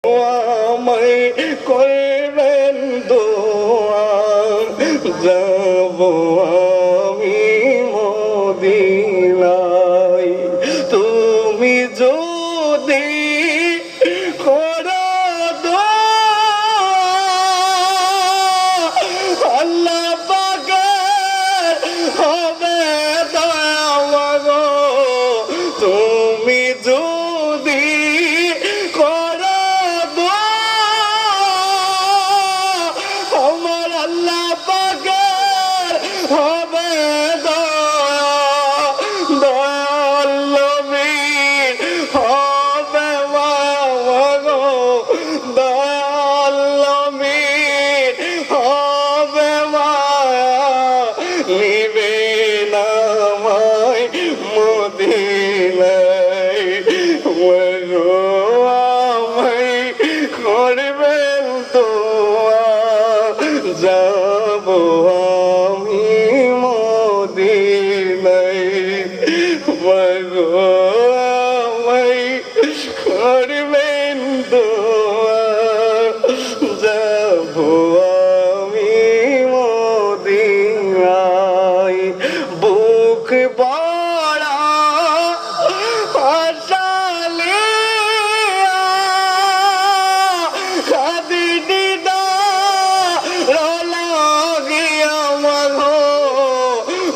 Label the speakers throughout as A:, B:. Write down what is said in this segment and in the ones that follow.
A: আমায় করবেন দোয়া, যাব আমি মদিনায়। তুমি যদি করো দোয়া, আল্লাহ পাকের হবে দয়া মাগো। তুমি যদি করো দোয়া, আমার আল্লাহ পাকের হবে দয়া। দয়াল নবীর হবে মাগো, দয়াল নবীর হবে মায়া। নিবে না আমায় মদিনায়, মাগো আমায় করবেন দোয়া, যাব আমি মদিনায়। মাগো আমায় করবেন দোয়া, যাব আমি মদিনায়। বুক বড়া আশালে খাদি দিদা লাগিয়া মাগো,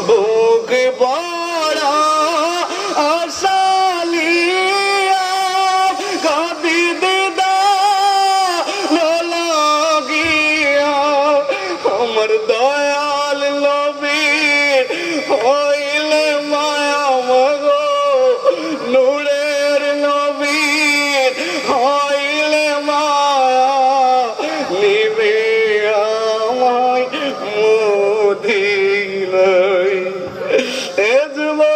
A: বুক বড়া আশালিয়া খাদি দিদা লাগিয়া। আমার দয়াল নবীর হইলে মায়া মাগো, নূরের নবীর হইলে মায়া। নিবে আমায় মদিনায়। এ যুবক,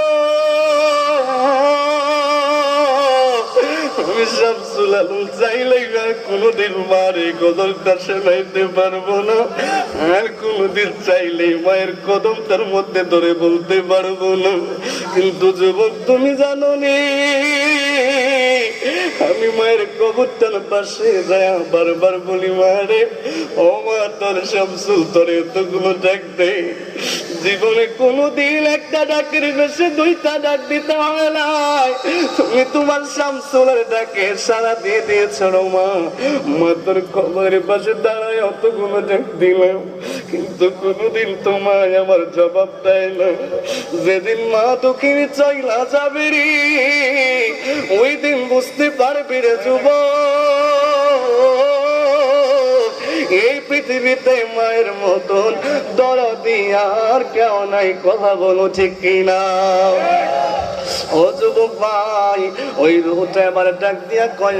A: আমি শামসুল আলম চাইলেই আর কোনোদিন মারে গজলটা শোনাইতে পারবো না, আর কোনোদিন চাইলেই মায়ের কদম তার মধ্যে ধরে বলতে পারবো না। কিন্তু যুবক তুমি জানো নি, আমি মায়ের কবরটার পাশে যায় বারবার বলি, মারে ও মা, তোর শামসুল তোর এতগুলো ডাক দেয়, জীবনে কোনোদিন একটা ডাকের বেশি দুইটা ডাক দিতে হবে না। তুমি তোমার শামসুলের ডাকে সারা দিয়ে দিয়েছ মা। মা তোর কবরের পাশে দাঁড়ায় অতগুলো ডাক দিলাম, কিন্তু কোনোদিন তোমায় আমার জবাব দেয় না। যেদিন মা দুঃখী চাইলা যাবে রে, ওই দিন বুঝতে পারবি রে যুবক, এই পৃথিবীতে মায়ের মতন দরদি আর কেউ নাই। কথা বলো ঠিক কিনা? ও যুবক ভাই, ওই রুহটা এবার ডাক দিয়া কয়,